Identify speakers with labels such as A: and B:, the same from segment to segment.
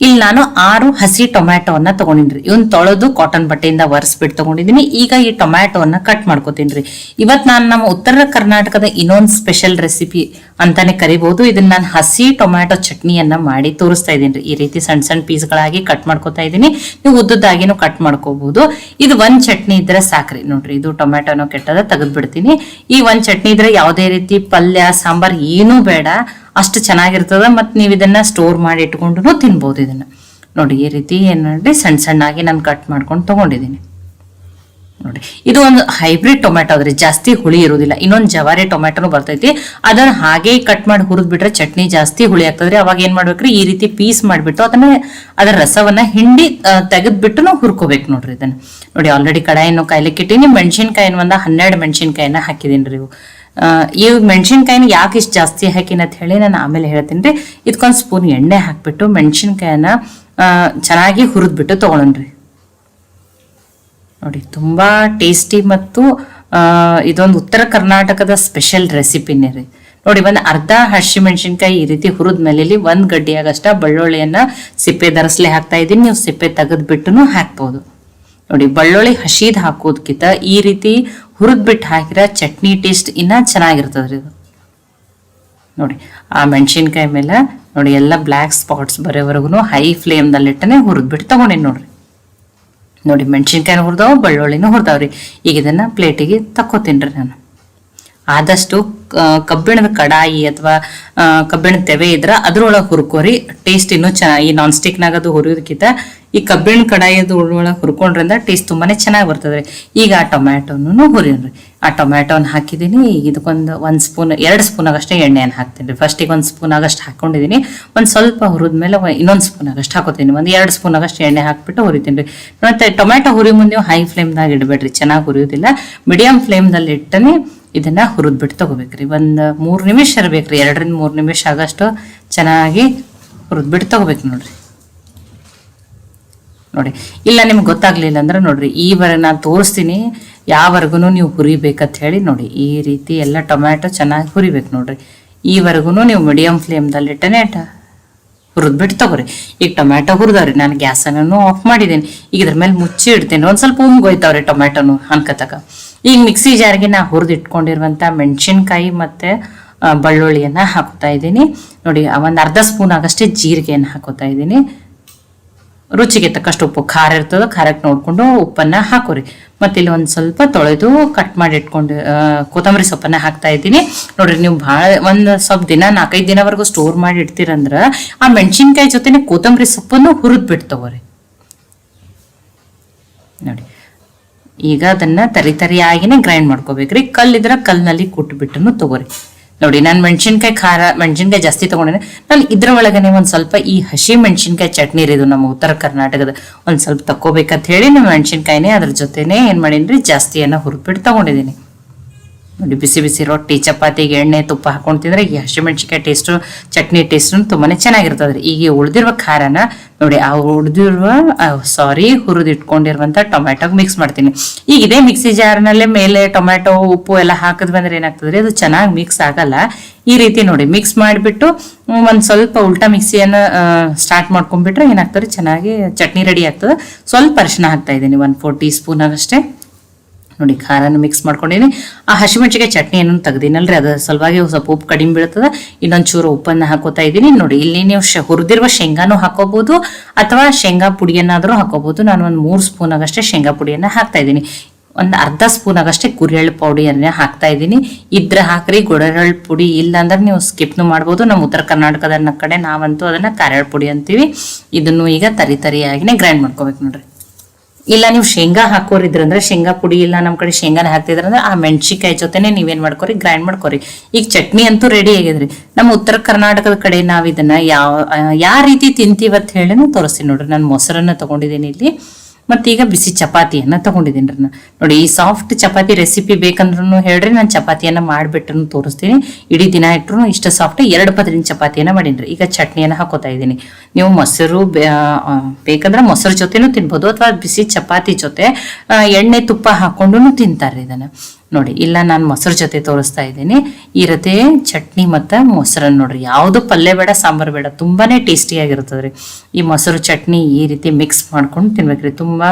A: ಇಲ್ಲಿ ನಾನು 6 ಹಸಿ ಟೊಮ್ಯಾಟೋವನ್ನ ತಗೊಂಡಿನ್ರಿ. ಇವನ್ ತೊಳೆದು ಕಾಟನ್ ಬಟ್ಟೆಯಿಂದ ಒರೆಸ್ಬಿಟ್ಟು ತಗೊಂಡಿದ್ದೀನಿ. ಈಗ ಈ ಟೊಮ್ಯಾಟೋವನ್ನ ಕಟ್ ಮಾಡ್ಕೋತೀನಿ. ಇವತ್ ನಾನು ನಮ್ಮ ಉತ್ತರ ಕರ್ನಾಟಕದ ಇನ್ನೊಂದು ಸ್ಪೆಷಲ್ ರೆಸಿಪಿ ಅಂತಾನೆ ಕರಿಬಹುದು. ಇದನ್ನ ನಾನು ಹಸಿ ಟೊಮ್ಯಾಟೊ ಚಟ್ನಿಯನ್ನ ಮಾಡಿ ತೋರಿಸ್ತಾ ಇದ್ದೀನಿ. ಈ ರೀತಿ ಸಣ್ಣ ಸಣ್ಣ ಪೀಸ್ಗಳಾಗಿ ಕಟ್ ಮಾಡ್ಕೋತಾ ಇದ್ದೀನಿ. ನೀವು ಉದ್ದದಾಗಿನೂ ಕಟ್ ಮಾಡ್ಕೋಬಹುದು. ಇದು ಒಂದ್ ಚಟ್ನಿ ಇದ್ರೆ ಸಾಕ್ರಿ. ನೋಡ್ರಿ, ಇದು ಟೊಮ್ಯಾಟೋನೋ ಕೆಟ್ಟದ ತೆಗೆದ್ ಬಿಡ್ತೀನಿ. ಈ ಒಂದ್ ಚಟ್ನಿ ಇದ್ರೆ ಯಾವುದೇ ರೀತಿ ಪಲ್ಯ ಸಾಂಬಾರ್ ಏನೂ ಬೇಡ, ಅಷ್ಟು ಚೆನ್ನಾಗಿರ್ತದ. ಮತ್ ನೀವು ಇದನ್ನ ಸ್ಟೋರ್ ಮಾಡಿ ಇಟ್ಕೊಂಡು ತಿನ್ಬಹುದು. ಇದನ್ನ ನೋಡಿ, ಈ ರೀತಿ ಏನ್ ಮಾಡಿ ಸಣ್ಣ ಸಣ್ಣಾಗಿ ನಾನು ಕಟ್ ಮಾಡ್ಕೊಂಡು ತಗೊಂಡಿದ್ದೀನಿ. ನೋಡಿ, ಇದು ಒಂದು ಹೈಬ್ರಿಡ್ ಟೊಮ್ಯಾಟೊ ಆದ್ರೆ ಜಾಸ್ತಿ ಹುಳಿ ಇರುವುದಿಲ್ಲ. ಇನ್ನೊಂದು ಜವಾರಿ ಟೊಮ್ಯಾಟೊನು ಬರ್ತೈತಿ, ಅದನ್ನ ಹಾಗೆ ಕಟ್ ಮಾಡಿ ಹುರಿದ್ ಬಿಟ್ರೆ ಚಟ್ನಿ ಜಾಸ್ತಿ ಹುಳಿ ಆಗ್ತದ್ರಿ. ಅವಾಗ ಏನ್ ಮಾಡ್ಬೇಕ್ರಿ, ಈ ರೀತಿ ಪೀಸ್ ಮಾಡ್ಬಿಟ್ಟು ಅದರ ರಸವನ್ನ ಹಿಂಡಿ ತೆಗೆದ್ಬಿಟ್ಟು ನಾವು ಹುರ್ಕೋಬೇಕು. ನೋಡ್ರಿ, ಇದನ್ನ ನೋಡಿ, ಆಲ್ರೆಡಿ ಕಡಾಯಿನ ಕಾಯ್ಲಿಕ್ಕೆ ಇಟ್ಟಿನಿ. ಮೆಣಸಿನ್ಕಾಯಿನ 12 ಮೆಣಸಿನ್ಕಾಯಿನ ಹಾಕಿದೀನಿ. ಈ ಮೆಣಸಿನ್ಕಾಯಿನ ಯಾಕೆ ಇಷ್ಟು ಜಾಸ್ತಿ ಹಾಕಿನ ಅಂತ ಹೇಳಿ ನಾನು ಆಮೇಲೆ ಹೇಳ್ತೀನಿ ರೀ. ಇದಕ್ಕೊಂದು ಸ್ಪೂನ್ ಎಣ್ಣೆ ಹಾಕ್ಬಿಟ್ಟು ಮೆಣಸಿನ್ಕಾಯನ್ನ ಚೆನ್ನಾಗಿ ಹುರಿದ್ಬಿಟ್ಟು ತಗೊಳ್ರಿ. ನೋಡಿ, ತುಂಬಾ ಟೇಸ್ಟಿ ಮತ್ತು ಇದೊಂದು ಉತ್ತರ ಕರ್ನಾಟಕದ ಸ್ಪೆಷಲ್ ರೆಸಿಪಿನೇ ರೀ. ನೋಡಿ, ಒಂದು ಅರ್ಧ ಹಸಿ ಮೆಣಸಿನ್ಕಾಯಿ ಈ ರೀತಿ ಹುರಿದ್ಮೇಲೆ ಇಲ್ಲಿ 1 ಗಡ್ಡೆಯಾಗಷ್ಟ ಬೆಳ್ಳುಳ್ಳಿಯನ್ನ ಸಿಪ್ಪೆ ಧರಿಸ್ಲೆ ಹಾಕ್ತಾ ಇದ್ದೀನಿ. ನೀವು ಸಿಪ್ಪೆ ತೆಗೆದ್ಬಿಟ್ಟು ಹಾಕ್ಬಹುದು. ನೋಡಿ, ಬೆಳ್ಳುಳ್ಳಿ ಹಸಿದ್ ಹಾಕೋದಕ್ಕಿಂತ ಈ ರೀತಿ ಹುರಿದ್ಬಿಟ್ಟು ಹಾಕಿರ ಚಟ್ನಿ ಟೇಸ್ಟ್ ಇನ್ನ ಚೆನ್ನಾಗಿರ್ತದ್ರಿ. ಇದು ನೋಡಿ, ಆ ಮೆಣಸಿನ್ಕಾಯಿ ಮೇಲೆ ನೋಡಿ ಎಲ್ಲ ಬ್ಲ್ಯಾಕ್ ಸ್ಪಾಟ್ಸ್ ಬರೋವರೆಗೂ ಹೈ ಫ್ಲೇಮ್ದಲ್ಲಿಟ್ಟನೆ ಹುರಿದ್ಬಿಟ್ಟು ತಗೊಂಡಿನಿ. ನೋಡಿ, ಮೆಣಸಿನ್ಕಾಯಿನ ಹುರಿದವ, ಬೆಳ್ಳುಳ್ಳಿನೂ ಹುರಿದವ್ರಿ. ಈಗ ಇದನ್ನ ಪ್ಲೇಟಿಗೆ ತಕ್ಕೋತೀನ್ರಿ. ನಾನು ಆದಷ್ಟು ಕಬ್ಬಿಣದ ಕಡಾಯಿ ಅಥವಾ ಕಬ್ಬಿಣದ ತೆವೆ ಇದ್ರ ಅದ್ರೊಳಗೆ ಹುರ್ಕೋರಿ. ಟೇಸ್ಟ್ ಇನ್ನೂ ಚೆನ್ನಾಗಿ, ನಾನ್ ಸ್ಟಿಕ್ನಾಗ ಅದು ಹುರಿಯೋದಕ್ಕಿಂತ ಈ ಕಬ್ಬಿಣ ಕಡಾಯಿದ ಒಳಗೆ ಹುರ್ಕೊಂಡ್ರಿಂದ ಟೇಸ್ಟ್ ತುಂಬಾನೇ ಚೆನ್ನಾಗಿ ಬರ್ತದ್ರಿ. ಈಗ ಆ ಟೊಮ್ಯಾಟೋನು ಹುರಿಯೋಣ್ರಿ. ಆ ಟೊಮ್ಯಾಟೋನ ಹಾಕಿದೀನಿ. ಇದಕ್ಕೊಂದು 1 ಸ್ಪೂನ್ 2 ಸ್ಪೂನ್ ಆಗಷ್ಟೇ ಎಣ್ಣೆಯನ್ನು ಹಾಕ್ತೀನಿ. ಫಸ್ಟಿಗೆ 1 ಸ್ಪೂನ್ ಆಗಷ್ಟು ಹಾಕೊಂಡಿದೀನಿ. ಒಂದ್ ಸ್ವಲ್ಪ ಹುರಿದ್ಮೇಲೆ ಇನ್ನೊಂದು ಸ್ಪೂನ್ ಆಗಷ್ಟು ಹಾಕೋತೀನಿ. 2 ಸ್ಪೂನ್ ಆಗಷ್ಟು ಎಣ್ಣೆ ಹಾಕ್ಬಿಟ್ಟು ಹುರಿತೀನಿ. ಮತ್ತೆ ಟೊಮ್ಯಾಟೊ ಹುರಿ ಮುಂದೆ ಹೈ ಫ್ಲೇಮ್ದಾಗ ಇಡಬೇಡ್ರಿ, ಚೆನ್ನಾಗಿ ಹುರಿಯೋದಿಲ್ಲ. ಮೀಡಿಯಂ ಫ್ಲೇಮ್ದಲ್ಲಿ ಇಟ್ಟನೆ ಇದನ್ನ ಹುರಿದ್ಬಿಟ್ಟು ತಗೋಬೇಕ್ರಿ. 3 ನಿಮಿಷ ಇರ್ಬೇಕ್ರಿ. 2 ರಿಂದ 3 ನಿಮಿಷ ಆಗಷ್ಟು ಚೆನ್ನಾಗಿ ಹುರಿದ್ಬಿಟ್ಟು ತಗೋಬೇಕು. ನೋಡಿ, ಇಲ್ಲ ನಿಮ್ಗೆ ಗೊತ್ತಾಗ್ಲಿಲ್ಲ ಅಂದ್ರೆ ನೋಡ್ರಿ, ನಾನು ತೋರಿಸ್ತೀನಿ ಯಾವರೆಗೂ ನೀವು ಹುರಿಬೇಕಂತ ಹೇಳಿ. ನೋಡಿ, ಈ ರೀತಿ ಎಲ್ಲ ಟೊಮ್ಯಾಟೊ ಚೆನ್ನಾಗಿ ಹುರಿಬೇಕು. ನೋಡ್ರಿ, ಈವರೆಗೂ ನೀವು ಮೀಡಿಯಂ ಫ್ಲೇಮ್ದಲ್ಲಿ ಇಟ್ಟನೆ ಹುರಿದ್ಬಿಟ್ಟು ತಗೋರಿ. ಈಗ ಟೊಮ್ಯಾಟೊ ಹುರಿದವ್ರಿ, ನಾನು ಗ್ಯಾಸನ್ನು ಆಫ್ ಮಾಡಿದ್ದೀನಿ. ಈಗ ಇದ್ರ ಮೇಲೆ ಮುಚ್ಚಿ ಇಡ್ತೀನಿ. ಒಂದ್ ಸ್ವಲ್ಪ ಉಮ್ಗೋಯ್ತಾವ್ರಿ ಟೊಮ್ಯಾಟೊನು ಅನ್ಕತಕ. ಈಗ ಮಿಕ್ಸಿ ಜಾರ್ಗೆ ನಾ ಹುರಿದು ಇಟ್ಕೊಂಡಿರುವಂತ ಮೆಣಸಿನ್ಕಾಯಿ ಮತ್ತೆ ಬೆಳ್ಳುಳ್ಳಿಯನ್ನ ಹಾಕೋತಾ ಇದ್ದೀನಿ. ನೋಡಿ, ಒಂದ್ ಅರ್ಧ ಸ್ಪೂನ್ ಆಗಷ್ಟೇ ಜೀರಿಗೆಯನ್ನು ಹಾಕೋತಾ ಇದ್ದೀನಿ. ರುಚಿಗೆ ತಕ್ಕಷ್ಟು ಉಪ್ಪು, ಖಾರ ಇರ್ತದ, ಖಾರಕ್ಕೆ ನೋಡ್ಕೊಂಡು ಉಪ್ಪನ್ನ ಹಾಕೋರಿ. ಮತ್ತೆ ಇಲ್ಲಿ ಒಂದ್ ಸ್ವಲ್ಪ ತೊಳೆದು ಕಟ್ ಮಾಡಿ ಇಟ್ಕೊಂಡು ಕೊತ್ತಂಬರಿ ಸೊಪ್ಪನ್ನ ಹಾಕ್ತಾ ಇದ್ದೀನಿ. ನೋಡ್ರಿ, ನೀವು ಒಂದ್ ಸ್ವಲ್ಪ ದಿನ 4-5 ದಿನವರೆಗೂ ಸ್ಟೋರ್ ಮಾಡಿ ಇಡ್ತೀರಂದ್ರ ಆ ಮೆಣಸಿನ್ಕಾಯಿ ಜೊತೆನೆ ಕೊತ್ತಂಬರಿ ಸೊಪ್ಪನ್ನು ಹುರಿದ್ ಬಿಟ್ಟು ತಗೋರಿ. ನೋಡಿ, ಈಗ ಅದನ್ನ ತರಿಯಾಗಿನೇ ಗ್ರೈಂಡ್ ಮಾಡ್ಕೋಬೇಕ್ರಿ. ಕಲ್ಲಿದ್ರ ಕಲ್ನಲ್ಲಿ ಕುಟ್ಬಿಟ್ಟು ತಗೋರಿ. ನೋಡಿ, ನಾನು ಮೆಣಸಿನ್ಕಾಯಿ ಜಾಸ್ತಿ ತಗೊಂಡಿನಿ. ನಾನು ಇದ್ರ ಒಳಗನೆ ಒಂದ್ ಸ್ವಲ್ಪ ಈ ಹಸಿ ಮೆಣಸಿನ್ಕಾಯಿ ಚಟ್ನಿ ಇದು ನಮ್ಮ ಉತ್ತರ ಕರ್ನಾಟಕದ ಒಂದ್ ಸ್ವಲ್ಪ ತಕ್ಕೋಬೇಕಂತ ಹೇಳಿ ನಾನು ಮೆಣಸಿನ್ಕಾಯಿನೇ ಅದ್ರ ಜೊತೆನೆ ಏನ್ ಮಾಡೀನಿ, ಜಾಸ್ತಿಯನ್ನ ಹುರಿದ್ಬಿಟ್ಟು ತಗೊಂಡಿದ್ದೀನಿ. ನೋಡಿ, ಬಿಸಿ ಬಿಸಿ ರೊಟ್ಟಿ, ಚಪಾತಿಗೆ ಎಣ್ಣೆ ತುಪ್ಪ ಹಾಕೊಂಡು ತಿಂದ್ರೆ ಈ ಹಸಿಮೆಣಸಿನಕಾಯಿ ಟೇಸ್ಟ್, ಚಟ್ನಿ ಟೇಸ್ಟ್ ತುಂಬಾನೇ ಚೆನ್ನಾಗಿರ್ತದ್ರಿ. ಈಗ ಉಳಿದಿರುವ ಖಾರನ ನೋಡಿ, ಆ ಹುರಿದಿಟ್ಕೊಂಡಿರುವಂತ ಟೊಮ್ಯಾಟೊ ಮಿಕ್ಸ್ ಮಾಡ್ತೀನಿ. ಈಗ ಇದೇ ಮಿಕ್ಸಿ ಜಾರ್ನಲ್ಲೇ ಮೇಲೆ ಟೊಮ್ಯಾಟೊ ಉಪ್ಪು ಎಲ್ಲ ಹಾಕಿದ್ವಿ ಅಂದ್ರೆ ಏನಾಗ್ತದ್ರಿ, ಅದು ಚೆನ್ನಾಗಿ ಮಿಕ್ಸ್ ಆಗಲ್ಲ. ಈ ರೀತಿ ನೋಡಿ ಮಿಕ್ಸ್ ಮಾಡಿಬಿಟ್ಟು ಒಂದ್ ಸ್ವಲ್ಪ ಉಲ್ಟಾ ಮಿಕ್ಸಿಯನ್ನ ಸ್ಟಾರ್ಟ್ ಮಾಡ್ಕೊಂಡ್ಬಿಟ್ರೆ ಏನಾಗ್ತದೆ, ಚೆನ್ನಾಗಿ ಚಟ್ನಿ ರೆಡಿ ಆಗ್ತದೆ. ಸ್ವಲ್ಪ ಅರಿಶಿನ ಹಾಕ್ತಾ ಇದ್ದೀನಿ, 1-4 ಟೀ ಸ್ಪೂನ್ ಆಗಷ್ಟೇ. ನೋಡಿ, ಖಾರನ ಮಿಕ್ಸ್ ಮಾಡ್ಕೊಂಡಿನಿ. ಆ ಹಸಿಮೆಣಸಿನಕಾಯಿ ಚಟ್ನಿಯನ್ನು ತೆಗ್ದಿನಲ್ರಿ, ಅದ್ರ ಸಲುವಾಗಿ ಸ್ವಲ್ಪ ಉಪ್ಪು ಕಡಿಮೆ ಬೀಳ್ತದ. ಇನ್ನೊಂದ್ ಚೂರು ಉಪ್ಪನ್ನ ಹಾಕೋತಾ ಇದ್ದೀನಿ. ನೋಡಿ, ಇಲ್ಲಿ ನೀವು ಹುರಿದಿರುವ ಶೇಂಗಾನು ಹಾಕೋಬಹುದು ಅಥವಾ ಶೇಂಗಾ ಪುಡಿಯನ್ನಾದ್ರೂ ಹಾಕೋಬಹುದು. ನಾನು 3 ಸ್ಪೂನ್ ಆಗಷ್ಟೇ ಶೇಂಗಾ ಪುಡಿಯನ್ನ ಹಾಕ್ತಾ ಇದ್ದೀನಿ. ಒಂದ್ ಅರ್ಧ ಸ್ಪೂನ್ ಆಗಷ್ಟೇ ಗುರೆಳ್ಳು ಪುಡಿಯನ್ನ ಹಾಕ್ತಾ ಇದ್ದೀನಿ. ಇದ್ರೆ ಹಾಕ್ರಿ, ಗುರೆಳ್ಳು ಪುಡಿ ಇಲ್ಲ ಅಂದ್ರೆ ನೀವು ಸ್ಕಿಪ್ನು ಮಾಡ್ಬೋದು. ನಮ್ಮ ಉತ್ತರ ಕರ್ನಾಟಕದ ಕಡೆ ನಾವಂತೂ ಅದನ್ನ ಕಾರೆಳ್ಳು ಪುಡಿ ಅಂತೀವಿ. ಇದನ್ನು ಈಗ ತರಿಯಾಗಿನೇ ಗ್ರೈಂಡ್ ಮಾಡ್ಕೋಬೇಕು. ನೋಡ್ರಿ, ಇಲ್ಲ ನೀವು ಶೇಂಗಾ ಹಾಕೋರಿದ್ರಂದ್ರೆ ಶೇಂಗಾ ಪುಡಿ ಇಲ್ಲ ನಮ್ಮ ಕಡೆ ಶೇಂಗಾನ ಹಾಕ್ತಿದ್ರಂದ್ರೆ ಆ ಮೆಣಸಿನಕಾಯಿ ಜೊತೆನೆ ನೀವೇನ್ ಮಾಡ್ಕೋರಿ, ಗ್ರೈಂಡ್ ಮಾಡ್ಕೋರಿ. ಈಗ ಚಟ್ನಿ ಅಂತೂ ರೆಡಿ ಆಗಿದ್ರಿ. ನಮ್ಮ ಉತ್ತರ ಕರ್ನಾಟಕದ ಕಡೆ ನಾವ್ ಇದನ್ನ ಯಾವ ರೀತಿ ತಿಂತೀವಿ ಅಂತ ಹೇಳಿ ತೋರಿಸ್ತೀನಿ. ನೋಡ್ರಿ, ನಾನು ಮೊಸರನ್ನ ತಗೊಂಡಿದ್ದೀನಿ ಇಲ್ಲಿ. ಮತ್ತೀಗ ಬಿಸಿ ಚಪಾತಿಯನ್ನ ತಗೊಂಡಿದ್ದೀನಿ. ನೋಡಿ, ಈ ಸಾಫ್ಟ್ ಚಪಾತಿ ರೆಸಿಪಿ ಬೇಕಂದ್ರೂ ಹೇಳ್ರಿ, ನಾನು ಚಪಾತಿಯನ್ನ ಮಾಡ್ಬಿಟ್ಟು ತೋರಿಸ್ತೀನಿ. ಇಡೀ ದಿನ ಇಟ್ಟರು ಇಷ್ಟ ಸಾಫ್ಟ್ 2 ಪದರಿನ ಚಪಾತಿಯನ್ನ ಮಾಡೀನಿ. ಈಗ ಚಟ್ನಿಯನ್ನ ಹಾಕೋತಾ ಇದ್ದೀನಿ. ನೀವು ಮೊಸರು ಬೇಕಂದ್ರೆ ಮೊಸರು ಜೊತೆನೂ ತಿನ್ಬೋದು ಅಥವಾ ಬಿಸಿ ಚಪಾತಿ ಜೊತೆ ಎಣ್ಣೆ ತುಪ್ಪ ಹಾಕೊಂಡು ತಿಂತಾರೆ ಇದನ್ನ. ನೋಡಿ ಇಲ್ಲ ನಾನು ಮೊಸರು ಜೊತೆ ತೋರಿಸ್ತಾ ಇದ್ದೀನಿ. ಈ ರೀತಿ ಚಟ್ನಿ ಮತ್ತು ಮೊಸರನ್ನು ನೋಡ್ರಿ, ಯಾವುದು ಪಲ್ಯ ಬೇಡ ಸಾಂಬಾರು ಬೇಡ, ತುಂಬಾನೇ ಟೇಸ್ಟಿಯಾಗಿರ್ತದೆ ರೀ. ಈ ಮೊಸರು ಚಟ್ನಿ ಈ ರೀತಿ ಮಿಕ್ಸ್ ಮಾಡ್ಕೊಂಡು ತಿನ್ಬೇಕ್ರಿ, ತುಂಬ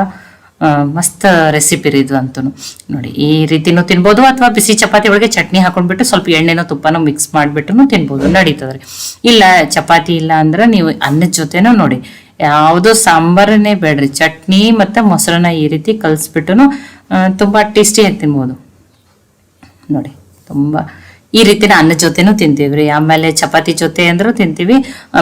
A: ಮಸ್ತ್ ರೆಸಿಪಿ ರೀ ಇದು ಅಂತೂ. ನೋಡಿ ಈ ರೀತಿನೂ ತಿನ್ಬೋದು, ಅಥವಾ ಬಿಸಿ ಚಪಾತಿ ಒಳಗೆ ಚಟ್ನಿ ಹಾಕೊಂಡ್ಬಿಟ್ಟು ಸ್ವಲ್ಪ ಎಣ್ಣೆನೋ ತುಪ್ಪನೋ ಮಿಕ್ಸ್ ಮಾಡಿಬಿಟ್ಟು ತಿನ್ಬೋದು, ನಡೀತದೆ ರೀ. ಇಲ್ಲ ಚಪಾತಿ ಇಲ್ಲ ಅಂದ್ರೆ ನೀವು ಅನ್ನದ ಜೊತೆನೂ ನೋಡಿ ಯಾವುದೋ ಸಾಂಬಾರನ್ನೇ ಬೇಡ್ರಿ, ಚಟ್ನಿ ಮತ್ತು ಮೊಸರನ್ನ ಈ ರೀತಿ ಕಲಿಸ್ಬಿಟ್ಟು ತುಂಬ ಟೇಸ್ಟಿಯಾಗಿ ತಿನ್ಬೋದು ನೋಡಿ. ತುಂಬ ಈ ರೀತಿನ ಅನ್ನದ ಜೊತೆನೂ ತಿಂತೀವ್ರಿ, ಆಮೇಲೆ ಚಪಾತಿ ಜೊತೆ ಅಂದ್ರೂ ತಿಂತೀವಿ,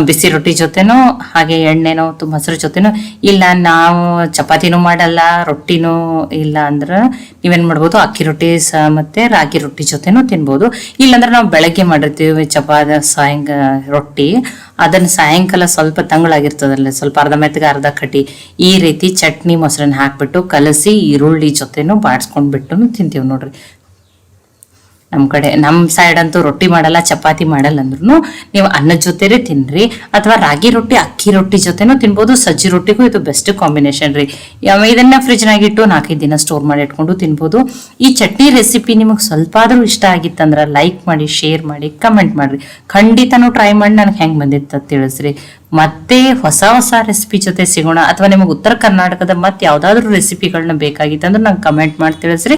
A: ಬಿಸಿ ರೊಟ್ಟಿ ಜೊತೆನೂ ಹಾಗೆ ಎಣ್ಣೆನೋ ಮೊಸರು ಜೊತೆನೂ. ಇಲ್ಲ ನಾವು ಚಪಾತಿನೂ ಮಾಡಲ್ಲ ರೊಟ್ಟಿನೂ ಇಲ್ಲ ಅಂದ್ರೆ ನೀವೇನು ಮಾಡ್ಬೋದು, ಅಕ್ಕಿ ರೊಟ್ಟಿ ಮತ್ತೆ ರಾಗಿ ರೊಟ್ಟಿ ಜೊತೆನೂ ತಿನ್ಬೋದು. ಇಲ್ಲಾಂದ್ರೆ ನಾವು ಬೆಳಗ್ಗೆ ಮಾಡಿರ್ತೀವಿ ರೊಟ್ಟಿ, ಅದನ್ನ ಸಾಯಂಕಾಲ ಸ್ವಲ್ಪ ತಂಗಳಾಗಿರ್ತದಲ್ಲ, ಸ್ವಲ್ಪ ಅರ್ಧ ಮೆತ್ತಗೆ ಅರ್ಧ ಕಟ್ಟಿ ಈ ರೀತಿ ಚಟ್ನಿ ಮೊಸರನ್ನ ಹಾಕ್ಬಿಟ್ಟು ಕಲಸಿ ಈರುಳ್ಳಿ ಜೊತೆನೂ ಬಾಡ್ಸ್ಕೊಂಡ್ಬಿಟ್ಟು ತಿಂತೀವಿ ನೋಡ್ರಿ. ನಮ್ಮ ಸೈಡ್ ಅಂತೂ ರೊಟ್ಟಿ ಮಾಡಲ್ಲ, ಚಪಾತಿ ಮಾಡಲ್ಲ ಅಂದ್ರೂ ನೀವು ಅನ್ನದ ಜೊತೆನೇ ತಿನ್ರಿ, ಅಥವಾ ರಾಗಿ ರೊಟ್ಟಿ ಅಕ್ಕಿ ರೊಟ್ಟಿ ಜೊತೆನೂ ತಿನ್ಬೋದು. ಸಜ್ಜಿ ರೊಟ್ಟಿಗೂ ಇದು ಬೆಸ್ಟ್ ಕಾಂಬಿನೇಷನ್ ರೀ. ಇದನ್ನ ಫ್ರಿಜ್ನಾಗಿಟ್ಟು 4-5 ದಿನ ಸ್ಟೋರ್ ಮಾಡಿ ಇಟ್ಕೊಂಡು ತಿನ್ಬೋದು. ಈ ಚಟ್ನಿ ರೆಸಿಪಿ ನಿಮಗೆ ಸ್ವಲ್ಪ ಆದ್ರೂ ಇಷ್ಟ ಆಗಿತ್ತಂದ್ರೆ ಲೈಕ್ ಮಾಡಿ, ಶೇರ್ ಮಾಡಿ, ಕಮೆಂಟ್ ಮಾಡ್ರಿ. ಖಂಡಿತನೂ ಟ್ರೈ ಮಾಡಿ ನನಗೆ ಹೆಂಗೆ ಬಂದಿತ್ತು ತಿಳಿಸ್ರಿ. ಮತ್ತೆ ಹೊಸ ರೆಸಿಪಿ ಜೊತೆ ಸಿಗೋಣ, ಅಥವಾ ನಿಮಗೆ ಉತ್ತರ ಕರ್ನಾಟಕದ ಮತ್ತೆ ಯಾವ್ದಾದ್ರು ರೆಸಿಪಿಗಳನ್ನ ಬೇಕಾಗಿತ್ತಂದ್ರೆ ನಂಗೆ ಕಮೆಂಟ್ ಮಾಡಿ ತಿಳಿಸ್ರಿ.